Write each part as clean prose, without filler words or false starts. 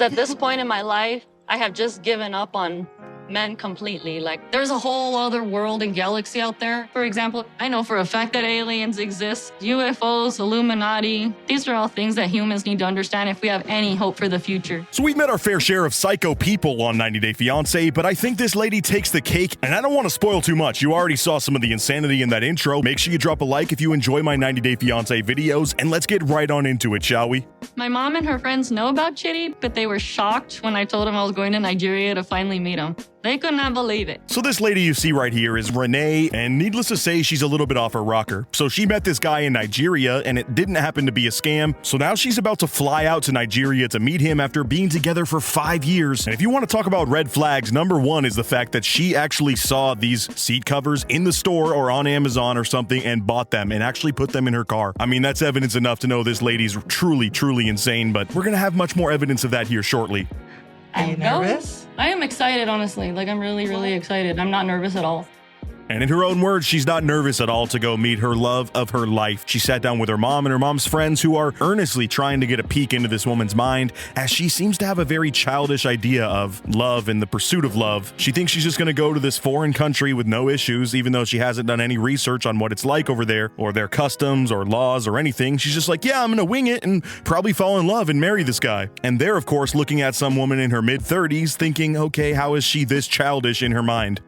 At this point in my life, I have just given up on men completely. Like, there's a whole other world and galaxy out there. For example, I know for a fact that aliens exist, UFOs, Illuminati. These are all things that humans need to understand if we have any hope for the future. So we've met our fair share of psycho people on 90 Day Fiancé, but I think this lady takes the cake, and I don't want to spoil too much. You already saw some of the insanity in that intro. Make sure you drop a like if you enjoy my 90 Day Fiancé videos, and let's get right on into it, shall we? My mom and her friends know about Chitty, but they were shocked when I told them I was going to Nigeria to finally meet him. They could not believe it. So this lady you see right here is Renee, and needless to say, she's a little bit off her rocker. So she met this guy in Nigeria, and it didn't happen to be a scam. So now she's about to fly out to Nigeria to meet him after being together for 5 years. And if you want to talk about red flags, number one is the fact that she actually saw these seat covers in the store or on Amazon or something and bought them and actually put them in her car. I mean, that's evidence enough to know this lady's truly, truly insane, but we're gonna have much more evidence of that here shortly. Are you nervous? I am excited, honestly. Like, I'm really, really excited. I'm not nervous at all. And in her own words, she's not nervous at all to go meet her love of her life. She sat down with her mom and her mom's friends who are earnestly trying to get a peek into this woman's mind, as she seems to have a very childish idea of love and the pursuit of love. She thinks she's just going to go to this foreign country with no issues, even though she hasn't done any research on what it's like over there, or their customs or laws or anything. She's just like, yeah, I'm going to wing it and probably fall in love and marry this guy. And they're, of course, looking at some woman in her mid-30s thinking, okay, how is she this childish in her mind?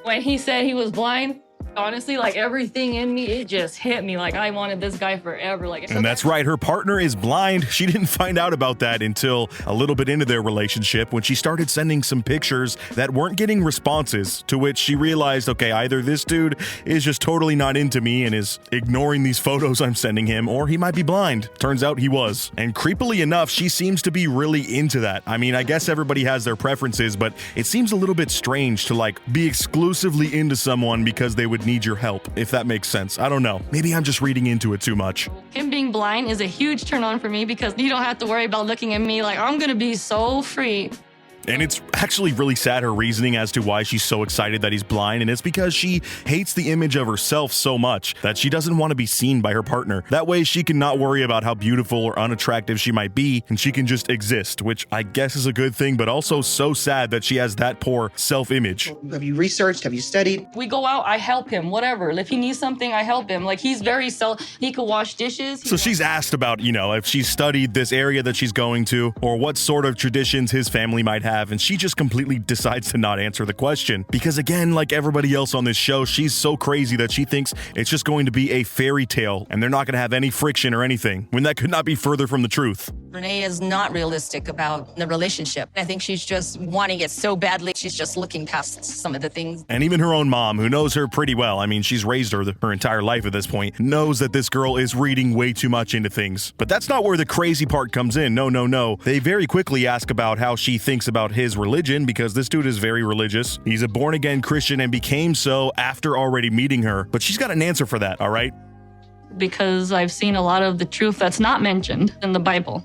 When he said he was blind, honestly, like, everything in me, it just hit me. Like, I wanted this guy forever. Like, and that's right, her partner is blind. She didn't find out about that until a little bit into their relationship, when she started sending some pictures that weren't getting responses, to which she realized, okay, either this dude is just totally not into me and is ignoring these photos I'm sending him, or he might be blind. Turns out he was. And creepily enough, she seems to be really into that. I mean, I guess everybody has their preferences, but it seems a little bit strange to, like, be exclusively into someone because they would need your help, if that makes sense. I don't know. Maybe I'm just reading into it too much. Him being blind is a huge turn on for me, because you don't have to worry about looking at me. Like, I'm gonna be so free. And it's actually really sad, her reasoning as to why she's so excited that he's blind, and it's because she hates the image of herself so much that she doesn't want to be seen by her partner. That way she can not worry about how beautiful or unattractive she might be, and she can just exist, which I guess is a good thing, but also so sad that she has that poor self-image. Have you researched? Have you studied? We go out, I help him, whatever. If he needs something, I help him. Like, he's very he could wash dishes. So she's asked about, you know, if she's studied this area that she's going to, or what sort of traditions his family might have, and she just completely decides to not answer the question. Because again, like everybody else on this show, she's so crazy that she thinks it's just going to be a fairy tale, and they're not going to have any friction or anything, when that could not be further from the truth. Renee is not realistic about the relationship. I think she's just wanting it so badly. She's just looking past some of the things. And even her own mom, who knows her pretty well, I mean, she's raised her entire life at this point, knows that this girl is reading way too much into things. But that's not where the crazy part comes in. No, no, no. They very quickly ask about how she thinks about his religion, because this dude is very religious. He's a born-again Christian and became so after already meeting her. But she's got an answer for that, all right? Because I've seen a lot of the truth that's not mentioned in the Bible.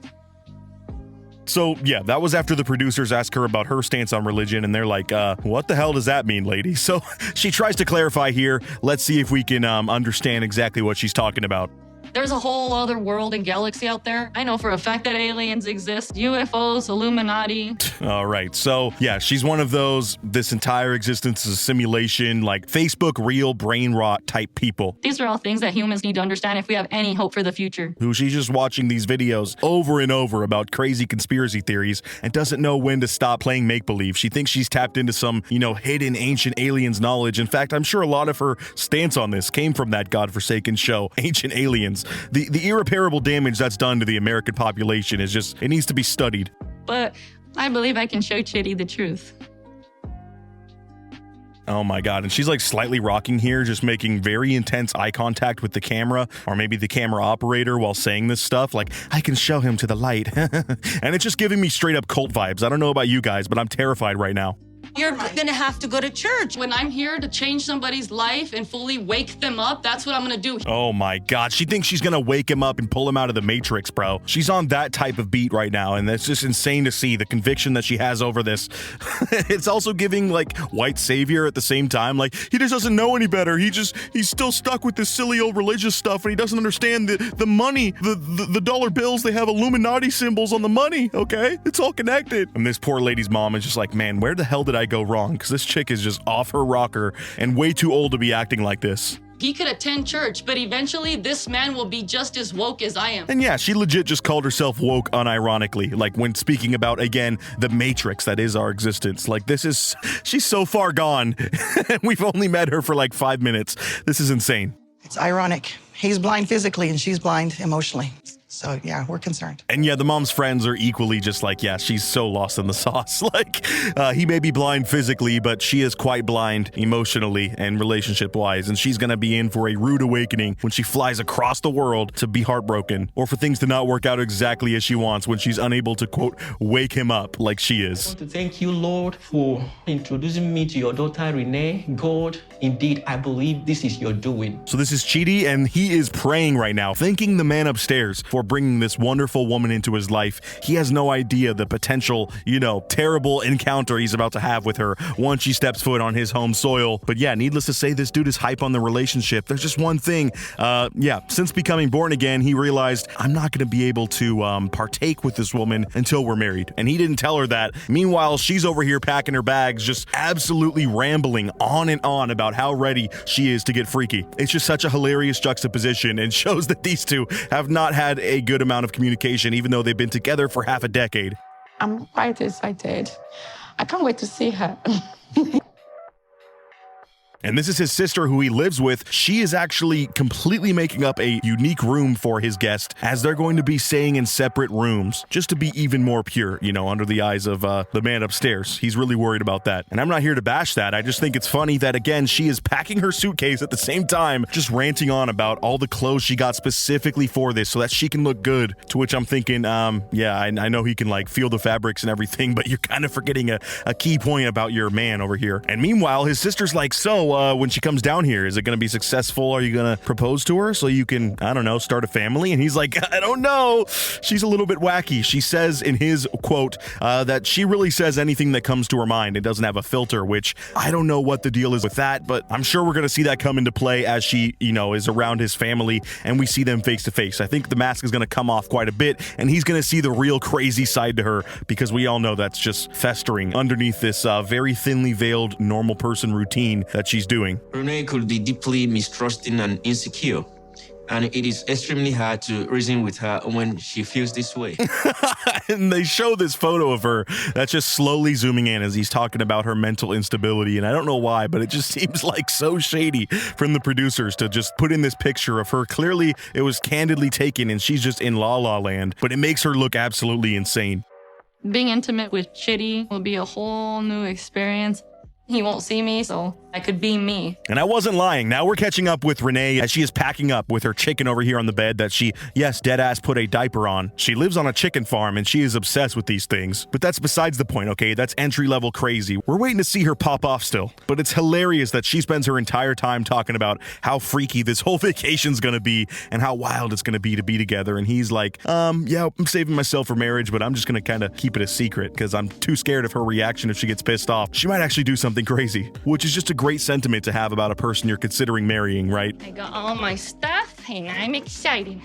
So, yeah, that was after the producers asked her about her stance on religion, and they're like, what the hell does that mean, lady? So she tries to clarify here. Let's see if we can understand exactly what she's talking about. There's a whole other world and galaxy out there. I know for a fact that aliens exist, UFOs, Illuminati. All right, so yeah, she's one of those, this entire existence is a simulation, like Facebook real brain rot type people. These are all things that humans need to understand if we have any hope for the future. Who she's just watching these videos over and over about crazy conspiracy theories and doesn't know when to stop playing make-believe. She thinks she's tapped into some, you know, hidden ancient aliens knowledge. In fact, I'm sure a lot of her stance on this came from that godforsaken show, Ancient Aliens. The irreparable damage that's done to the American population is just, it needs to be studied. But I believe I can show Chitty the truth. Oh my God, and she's like slightly rocking here, just making very intense eye contact with the camera, or maybe the camera operator while saying this stuff, like, I can show him to the light. And it's just giving me straight up cult vibes. I don't know about you guys, but I'm terrified right now. You're gonna have to go to church. When I'm here to change somebody's life and fully wake them up, that's what I'm gonna do. Oh my God. She thinks she's gonna wake him up and pull him out of the Matrix, bro. She's on that type of beat right now, and that's just insane to see the conviction that she has over this. It's also giving like white savior at the same time. Like, he just doesn't know any better. He's still stuck with this silly old religious stuff, and he doesn't understand the money, the dollar bills. They have Illuminati symbols on the money, okay? It's all connected. And this poor lady's mom is just like, man, where the hell did I go wrong? Because this chick is just off her rocker and way too old to be acting like this. He could attend church, but eventually this man will be just as woke as I am. And yeah, she legit just called herself woke unironically, like when speaking about, again, the Matrix that is our existence. Like, she's so far gone. We've only met her for like 5 minutes. This is insane. It's ironic. He's blind physically and she's blind emotionally. So yeah, we're concerned. And yeah, the mom's friends are equally just like, yeah, she's so lost in the sauce. Like, he may be blind physically, but she is quite blind emotionally and relationship-wise. And she's going to be in for a rude awakening when she flies across the world to be heartbroken, or for things to not work out exactly as she wants when she's unable to, quote, wake him up like she is. I want to thank you, Lord, for introducing me to your daughter, Renee. God, indeed, I believe this is your doing. So this is Chitty, and he is praying right now, thanking the man upstairs for bringing this wonderful woman into his life. He has no idea the potential, terrible encounter he's about to have with her once she steps foot on his home soil. But yeah, needless to say, this dude is hype on the relationship. There's just one thing. Since becoming born again, he realized, I'm not going to be able to partake with this woman until we're married. And he didn't tell her that. Meanwhile, she's over here packing her bags, just absolutely rambling on and on about how ready she is to get freaky. It's just such a hilarious juxtaposition and shows that these two have not had a good amount of communication, even though they've been together for half a decade. I'm quite excited. I can't wait to see her. And this is his sister who he lives with. She is actually completely making up a unique room for his guest, as they're going to be staying in separate rooms, just to be even more pure, under the eyes of the man upstairs. He's really worried about that. And I'm not here to bash that. I just think it's funny that, again, she is packing her suitcase at the same time, just ranting on about all the clothes she got specifically for this so that she can look good. To which I'm thinking, I know he can feel the fabrics and everything, but you're kind of forgetting a key point about your man over here. And meanwhile, his sister's like, so when she comes down here, is it going to be successful? Are you going to propose to her so you can, start a family? And he's like, I don't know. She's a little bit wacky. She says in his quote that she really says anything that comes to her mind. It doesn't have a filter, which I don't know what the deal is with that, but I'm sure we're going to see that come into play as she, is around his family and we see them face to face. I think the mask is going to come off quite a bit and he's going to see the real crazy side to her, because we all know that's just festering underneath this very thinly veiled normal person routine that she's doing. Renee could be deeply mistrusting and insecure, and it is extremely hard to reason with her when she feels this way. And they show this photo of her that's just slowly zooming in as he's talking about her mental instability, and I don't know why, but it just seems like so shady from the producers to just put in this picture of her. Clearly, it was candidly taken and she's just in La La Land, but it makes her look absolutely insane. Being intimate with Chitty will be a whole new experience. He won't see me, so I could be me. And I wasn't lying. Now we're catching up with Renee as she is packing up with her chicken over here on the bed that she, yes, deadass put a diaper on. She lives on a chicken farm and she is obsessed with these things. But that's besides the point, okay? That's entry-level crazy. We're waiting to see her pop off still. But it's hilarious that she spends her entire time talking about how freaky this whole vacation's gonna be and how wild it's gonna be to be together. And he's like, yeah, I'm saving myself for marriage, but I'm just gonna kind of keep it a secret because I'm too scared of her reaction if she gets pissed off. She might actually do something crazy, which is just a great sentiment to have about a person you're considering marrying, right? I got all my stuff and I'm excited.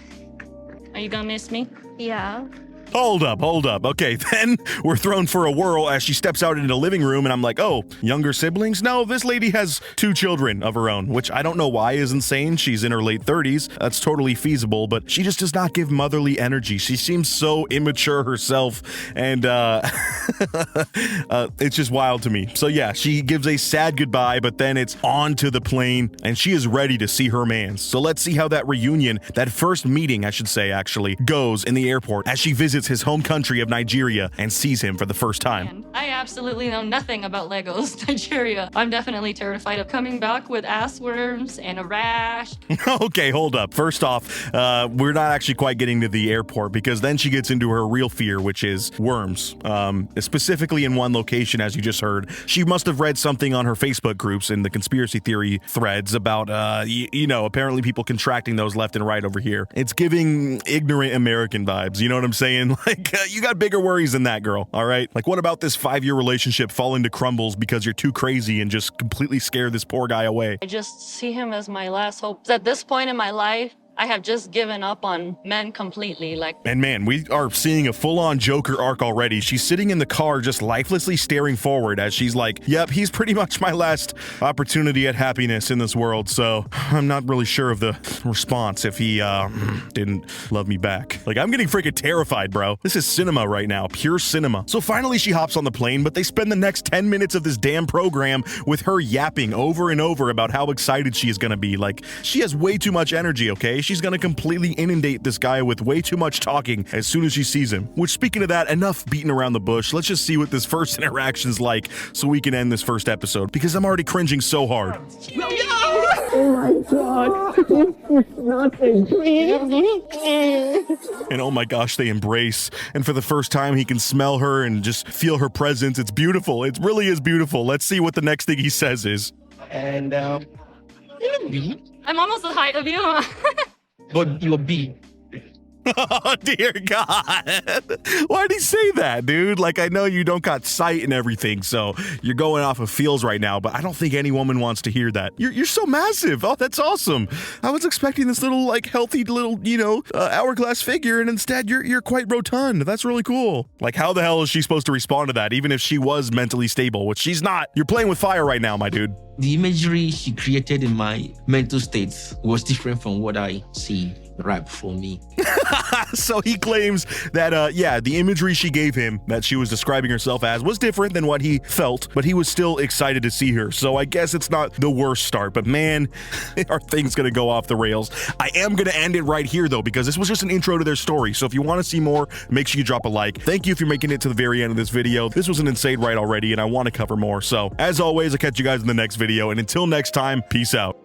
Are you gonna miss me? Yeah. Hold up. Okay, then we're thrown for a whirl as she steps out into the living room and I'm like, oh, younger siblings? No, this lady has 2 children of her own, which I don't know why is insane. She's in her late 30s. That's totally feasible, but she just does not give motherly energy. She seems so immature herself and it's just wild to me. So yeah, she gives a sad goodbye, but then it's on to the plane and she is ready to see her man. So let's see how that reunion, that first meeting, I should say, actually, goes in the airport as she visits his home country of Nigeria and sees him for the first time. And I absolutely know nothing about Legos Nigeria. I'm definitely terrified of coming back with ass worms and a rash. Okay, hold up. First off, we're not actually quite getting to the airport because then she gets into her real fear, which is worms. specifically in one location, as you just heard. She must have read something on her Facebook groups in the conspiracy theory threads about, apparently people contracting those left and right over here. It's giving ignorant American vibes. You know what I'm saying? Like, you got bigger worries than that, girl. All right? Like, what about this 5-year relationship falling to crumbles because you're too crazy and just completely scare this poor guy away? I just see him as my last hope. At this point in my life, I have just given up on men completely. And man, we are seeing a full-on Joker arc already. She's sitting in the car just lifelessly staring forward as she's like, yep, he's pretty much my last opportunity at happiness in this world, so I'm not really sure of the response if he didn't love me back. Like, I'm getting freaking terrified, bro. This is cinema right now, pure cinema. So finally she hops on the plane, but they spend the next 10 minutes of this damn program with her yapping over and over about how excited she is gonna be. Like, she has way too much energy, okay? She's gonna completely inundate this guy with way too much talking as soon as she sees him. Which, speaking of that, enough beating around the bush. Let's just see what this first interaction's like so we can end this first episode, because I'm already cringing so hard. Oh my God. It's not a dream. And oh my gosh, they embrace. And for the first time, he can smell her and just feel her presence. It's beautiful. It really is beautiful. Let's see what the next thing he says is. And I'm almost the height of you. but you're big. Oh, dear God. Why'd he say that, dude? Like, I know you don't got sight and everything, so you're going off of feels right now, but I don't think any woman wants to hear that. You're so massive. Oh, that's awesome. I was expecting this little, like, healthy little, hourglass figure, and instead you're quite rotund. That's really cool. Like, how the hell is she supposed to respond to that, even if she was mentally stable, which she's not? You're playing with fire right now, my dude. The imagery she created in my mental state was different from what I see right before me. So he claims that, the imagery she gave him, that she was describing herself as, was different than what he felt, but he was still excited to see her. So I guess it's not the worst start, but man, are things gonna go off the rails. I am gonna end it right here, though, because this was just an intro to their story. So if you want to see more, make sure you drop a like. Thank you for making it to the very end of this video. This was an insane ride already, and I want to cover more. So as always, I'll catch you guys in the next video, and until next time, peace out.